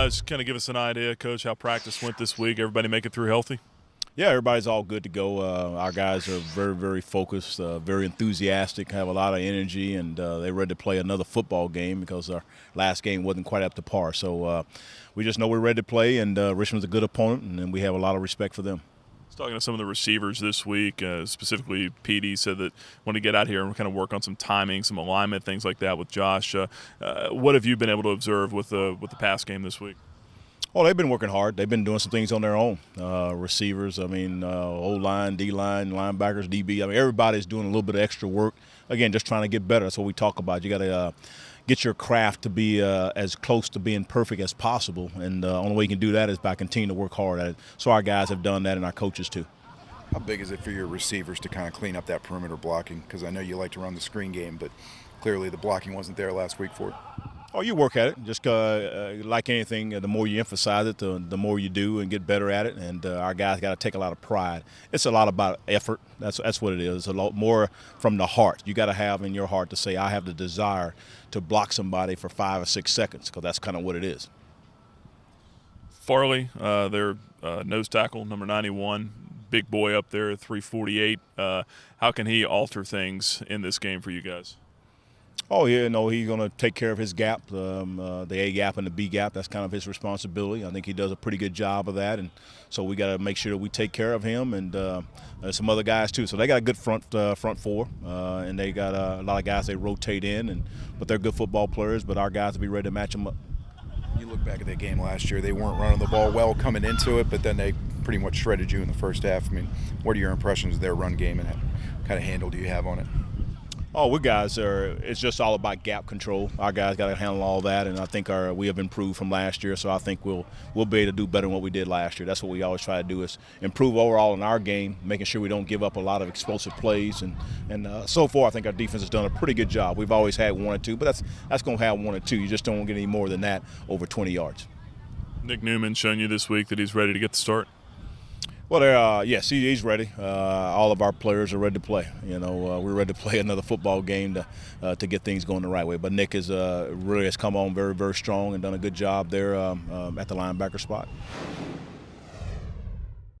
Just kind of give us an idea, Coach, how practice went this week. Everybody make it through healthy? Yeah, everybody's all good to go. Our guys are very, very focused, very enthusiastic, have a lot of energy, and they're ready to play another football game because our last game wasn't quite up to par. So we just know we're ready to play, and Richmond's a good opponent, and we have a lot of respect for them. Talking to some of the receivers this week, specifically PD said that want to get out here and kind of work on some timing, some alignment, things like that with Josh. What have you been able to observe with the pass game this week? Oh, they've been working hard. They've been doing some things on their own. Receivers, O-line, D-line, linebackers, DB. Everybody's doing a little bit of extra work. Again, just trying to get better. That's what we talk about. You got to get your craft to be as close to being perfect as possible. And the only way you can do that is by continuing to work hard at it. So our guys have done that, and our coaches too. How big is it for your receivers to kind of clean up that perimeter blocking? Because I know you like to run the screen game, but clearly the blocking wasn't there last week for it. Oh, you work at it. Just like anything, the more you emphasize it, the more you do and get better at it. And our guys got to take a lot of pride. It's a lot about effort. That's what it is. It's a lot more from the heart. You got to have in your heart to say, I have the desire to block somebody for 5 or 6 seconds, because that's kind of what it is. Farley, their nose tackle, number 91, big boy up there at 348. How can he alter things in this game for you guys? Oh, yeah, no, he's going to take care of his gap, the A gap and the B gap. That's kind of his responsibility. I think he does a pretty good job of that, and so we got to make sure that we take care of him and some other guys too. So they got a good front four, and they got a lot of guys they rotate in, but they're good football players. But our guys will be ready to match them up. You look back at that game last year, they weren't running the ball well coming into it, but then they pretty much shredded you in the first half. I mean, what are your impressions of their run game, and what kind of handle do you have on it? Oh, we guys it's just all about gap control. Our guys got to handle all that, and I think we have improved from last year, so I think we'll be able to do better than what we did last year. That's what we always try to do, is improve overall in our game, making sure we don't give up a lot of explosive plays. And so far, I think our defense has done a pretty good job. We've always had 1 or 2, but that's going to have 1 or 2. You just don't get any more than that over 20 yards. Nick Newman showing you this week that he's ready to get the start. Well, yes, he's ready. All of our players are ready to play. We're ready to play another football game to get things going the right way. But Nick really has come on very, very strong and done a good job there at the linebacker spot.